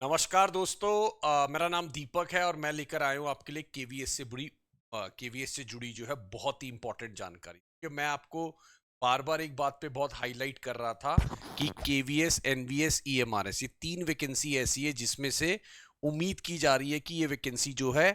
नमस्कार दोस्तों। मेरा नाम दीपक है और मैं लेकर आया हूँ आपके लिए केवीएस से जुड़ी जो है बहुत ही इंपॉर्टेंट जानकारी कि मैं आपको बार बार एक बात पे बहुत हाईलाइट कर रहा था कि केवीएस एनवीएस ईएमआरएस ये तीन वैकेंसी ऐसी है जिसमें से उम्मीद की जा रही है कि ये वैकेंसी जो है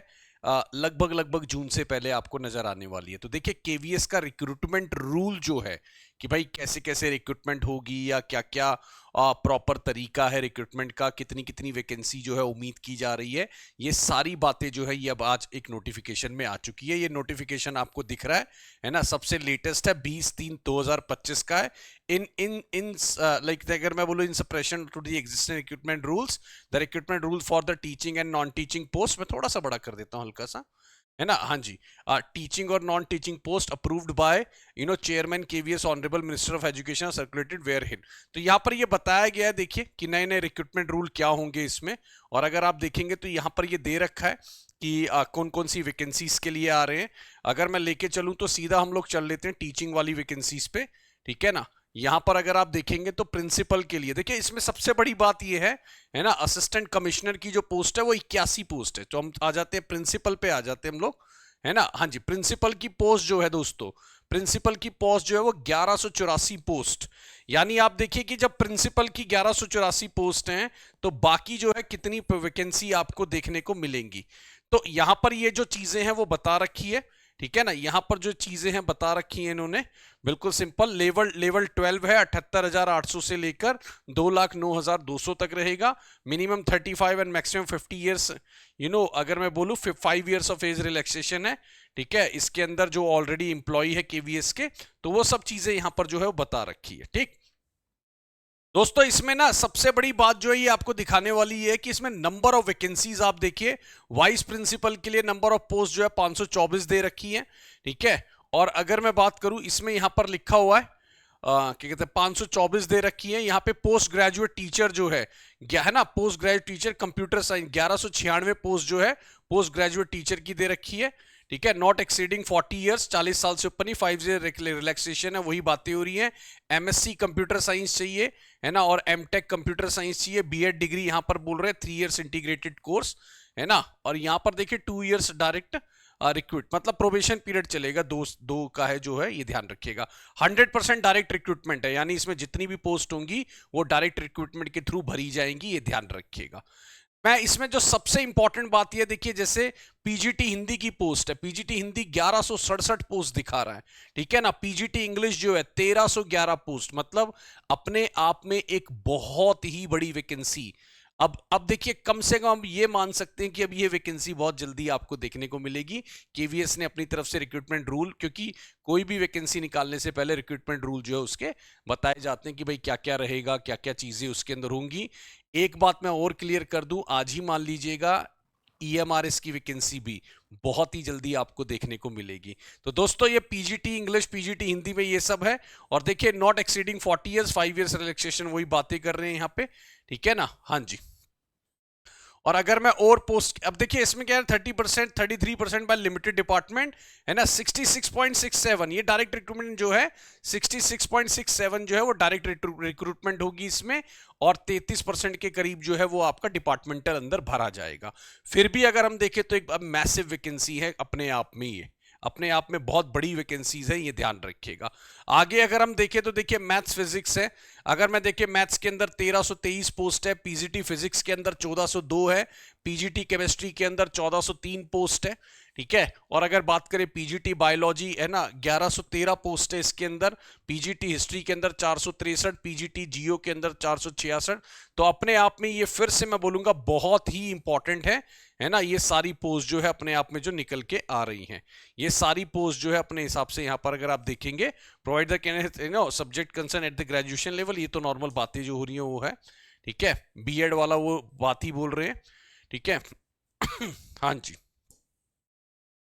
लगभग लगभग जून से पहले आपको नजर आने वाली है। तो देखिए केवीएस का रिक्रूटमेंट रूल जो है कि भाई कैसे कैसे रिक्रूटमेंट होगी या क्या क्या प्रॉपर तरीका है रिक्रूटमेंट का, कितनी कितनी वैकेंसी जो है उम्मीद की जा रही है, ये सारी बातें जो है ये अब आज एक नोटिफिकेशन में आ चुकी है। ये नोटिफिकेशन आपको दिख रहा है ना, सबसे लेटेस्ट है 20/3/2025 का है। इन इन इन लाइक अगर मैं बोलूँ in suppression to the existing recruitment rules, the recruitment rule for the teaching and non teaching post, मैं थोड़ा सा बड़ा कर देता हूँ हल्का सा, है ना। हाँ जी, टीचिंग और non teaching post approved by chairman KVS honourable minister of education circulated wherein. तो यहाँ पर ये बताया गया है, देखिए कि नए नए रिक्रूटमेंट रूल क्या होंगे इसमें। और अगर आप देखेंगे तो यहाँ पर ये दे रखा है कि कौन कौन सी वैकेंसीज के लिए आ रहे हैं। अगर मैं लेके चलूँ तो सीधा हम लोग चल लेते हैं टीचिंग वाली वैकेंसीज पे, ठीक है ना। यहां पर अगर आप देखेंगे तो प्रिंसिपल के लिए देखिए इसमें सबसे बड़ी बात यह है ना, असिस्टेंट कमिश्नर की जो पोस्ट है वो 81 पोस्ट है। तो हम आ जाते हैं प्रिंसिपल पे, आ जाते हैं हम लोग, है ना। हाँ जी, प्रिंसिपल की पोस्ट जो है दोस्तों, प्रिंसिपल की पोस्ट जो है वो 1184 पोस्ट। यानी आप देखिए कि जब प्रिंसिपल की 1184 पोस्ट हैं तो बाकी जो है कितनी वैकेंसी आपको देखने को मिलेंगी। तो यहां पर ये जो चीजें हैं वो बता रखी है, ठीक है ना। यहां पर जो चीजें हैं बता रखी हैं इन्होंने, बिल्कुल सिंपल। लेवल 12 है, 78,800 से लेकर 2,09,200 तक रहेगा। मिनिमम 35 एंड मैक्सिमम 50 ईयर्स, अगर मैं बोलूँ 5 ईयर्स ऑफ एज रिलैक्सेशन है, ठीक है। इसके अंदर जो ऑलरेडी इंप्लॉई है केवीएस के, तो वो सब चीजें यहां पर जो है वो बता रखी है, ठीक दोस्तों। इसमें ना सबसे बड़ी बात जो है ये आपको दिखाने वाली है कि इसमें नंबर ऑफ वैकेंसीज आप देखिए, वाइस प्रिंसिपल के लिए नंबर ऑफ पोस्ट जो है 524 दे रखी है, ठीक है। और अगर मैं बात करूं इसमें यहां पर लिखा हुआ है क्या कहते हैं 524 दे रखी है। यहाँ पे पोस्ट ग्रेजुएट टीचर जो है ना, post graduate teacher computer science 1196 post जो है पोस्ट ग्रेजुएट टीचर की दे रखी है, ठीक है। नॉट एक्सीडिंग 40 ईयर्स, 40 साल से ऊपर नहीं, 5 ईयर रिलैक्सेशन है, वही बातें हो रही हैं। एमएससी कंप्यूटर साइंस चाहिए, है ना, और एमटेक कंप्यूटर साइंस चाहिए। बीएड डिग्री यहाँ पर बोल रहे हैं 3 ईयर्स इंटीग्रेटेड कोर्स, है ना। और यहाँ पर देखिए 2 ईयर्स डायरेक्ट रिक्रूट, मतलब प्रोबेशन पीरियड चलेगा, दो का है जो है, ये ध्यान रखिएगा। 100% डायरेक्ट रिक्रूटमेंट है, यानी इसमें जितनी भी पोस्ट होंगी वो डायरेक्ट रिक्रूटमेंट के थ्रू भरी जाएंगी, ये ध्यान रखिएगा। मैं इसमें जो सबसे इंपॉर्टेंट बात यह देखिए, जैसे पीजीटी हिंदी की पोस्ट है, पीजीटी हिंदी 1167 पोस्ट दिखा रहा है, ठीक है ना। पीजीटी इंग्लिश जो है 1311 पोस्ट, मतलब अपने आप में एक बहुत ही बड़ी वैकेंसी। अब देखिए कम से कम हम ये मान सकते हैं कि अब ये वैकेंसी बहुत जल्दी आपको देखने को मिलेगी। केवीएस ने अपनी तरफ से रिक्रूटमेंट रूल, क्योंकि कोई भी वैकेंसी निकालने से पहले रिक्रूटमेंट रूल जो है उसके बताए जाते हैं कि भाई क्या क्या रहेगा, क्या क्या चीजें उसके अंदर होंगी। एक बात मैं और क्लियर कर दूं, आज ही मान लीजिएगा ईएमआरएस की वैकेंसी भी बहुत ही जल्दी आपको देखने को मिलेगी। तो दोस्तों ये पीजीटी इंग्लिश, पीजीटी हिंदी में ये सब है। और देखिए not exceeding 40 years, 5 years relaxation, वही बातें कर रहे हैं यहाँ पे, ठीक है ना। हाँ जी। और अगर मैं और पोस्ट, अब देखिए इसमें क्या है, 30%, 33% बाय लिमिटेड डिपार्टमेंट, है ना। 66.67 ये डायरेक्ट रिक्रूटमेंट जो है, 66.67 जो है वो डायरेक्ट रिक्रूटमेंट होगी इसमें। और 33% के करीब जो है वो आपका डिपार्टमेंटल अंदर भरा जाएगा। फिर भी अगर हम देखें तो एक मैसिव वैकेंसी है अपने आप में, ये अपने आप में बहुत बड़ी वैकेंसीज है, ये ध्यान रखिएगा। आगे अगर हम देखें तो देखिए मैथ्स फिजिक्स है। अगर मैं देखिए मैथ्स के अंदर 1323 पोस्ट है, पीजीटी फिजिक्स के अंदर 1402 है, पीजीटी केमिस्ट्री के अंदर 1403 पोस्ट है, ठीक है। और अगर बात करें पीजीटी बायोलॉजी, है ना, 1113 पोस्ट है इसके अंदर। पीजीटी हिस्ट्री के अंदर 463, पीजीटी जीओ के अंदर 466। तो अपने आप में ये फिर से मैं बोलूंगा बहुत ही इंपॉर्टेंट है ना। ये सारी पोस्ट जो है अपने आप में जो निकल के आ रही हैं, ये सारी पोस्ट जो है अपने हिसाब से यहाँ पर अगर आप देखेंगे, provide the subject concern at the graduation level, ये तो नॉर्मल बातें जो हो रही हैं वो है, ठीक है। बीएड वाला वो बात ही बोल रहे हैं, ठीक है। हाँ जी।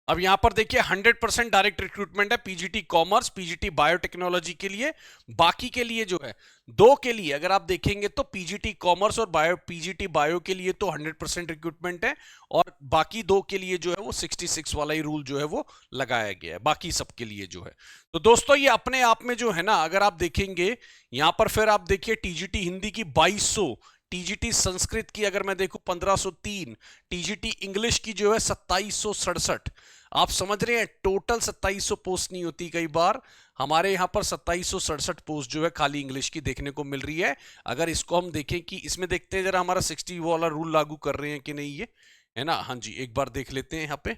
अब यहां पर देखिए 100% डायरेक्ट रिक्रूटमेंट है पीजीटी कॉमर्स, पीजीटी बायोटेक्नोलॉजी के लिए। बाकी के लिए जो है, दो के लिए अगर आप देखेंगे तो पीजीटी कॉमर्स और पीजीटी बायो के लिए तो 100% रिक्रूटमेंट है। और बाकी दो के लिए जो है वो 66 वाला ही रूल जो है वो लगाया गया है, बाकी सबके लिए जो है। तो दोस्तों ये अपने आप में जो है ना, अगर आप देखेंगे यहां पर, फिर आप देखिए टीजीटी हिंदी की 2200, टीजीटी संस्कृत की अगर मैं देखूं 1503, टीजीटी इंग्लिश की जो है 2767। आप समझ रहे हैं, टोटल 2700 पोस्ट नहीं होती कई बार, हमारे यहां पर 2767 पोस्ट जो है खाली इंग्लिश की देखने को मिल रही है। अगर इसको हम देखें कि इसमें देखते हैं जरा हमारा 60 वाला रूल लागू कर रहे हैं कि नहीं, ये है ना। हाँ जी, एक बार देख लेते हैं यहाँ पे।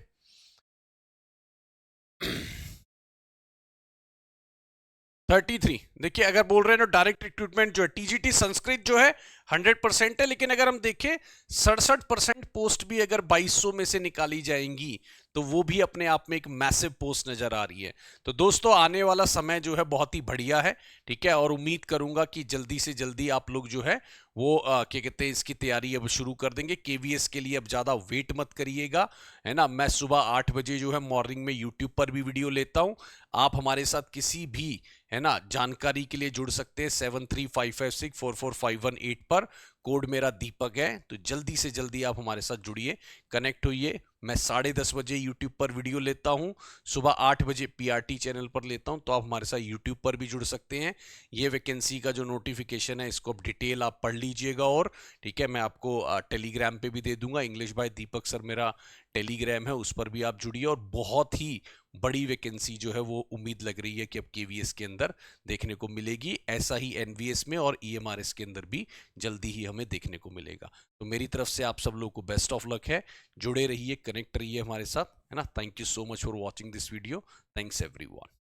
33 देखिए, अगर बोल रहे हैं ना डायरेक्ट रिक्रूटमेंट जो है टीजीटी संस्कृत जो है 100% है, लेकिन अगर हम देखें 67% पोस्ट भी अगर 2200 में से निकाली जाएंगी तो वो भी अपने आप में एक मैसिव पोस्ट नजर आ रही है। तो दोस्तों आने वाला समय जो है बहुत ही बढ़िया है, ठीक है, और उम्मीद करूंगा कि जल्दी से जल्दी आप लोग जो है वो क्या कहते हैं इसकी तैयारी अब शुरू कर देंगे। केवीएस के लिए अब ज्यादा वेट मत करिएगा, है ना। मैं सुबह 8 बजे जो है मॉर्निंग में यूट्यूब पर भी वीडियो लेता हूं। आप हमारे साथ किसी भी, है ना, जानकारी के लिए जुड़ सकते हैं 7355644518 पर। कोड मेरा दीपक है, तो जल्दी से जल्दी आप हमारे साथ जुड़िए, कनेक्ट होइए। मैं 10:30 बजे यूट्यूब पर वीडियो लेता हूं, सुबह 8 बजे पीआरटी चैनल पर लेता हूं, तो आप हमारे साथ यूट्यूब पर भी जुड़ सकते हैं। ये वैकेंसी का जो नोटिफिकेशन है इसको अब डिटेल आप पढ़ लीजिएगा, और ठीक है मैं आपको टेलीग्राम पे भी दे दूंगा, इंग्लिश बाय दीपक सर मेरा टेलीग्राम है, उस पर भी आप जुड़िए। और बहुत ही बड़ी वैकेंसी जो है वो उम्मीद लग रही है कि अब केवीएस के अंदर देखने को मिलेगी, ऐसा ही एनवीएस में और ईएमआरएस के अंदर भी जल्दी ही हमें देखने को मिलेगा। तो मेरी तरफ से आप सब लोगों को बेस्ट ऑफ लक है, जुड़े रहिए, कनेक्ट रहिए हमारे साथ, है ना। Thank you so much for watching this video, thanks everyone.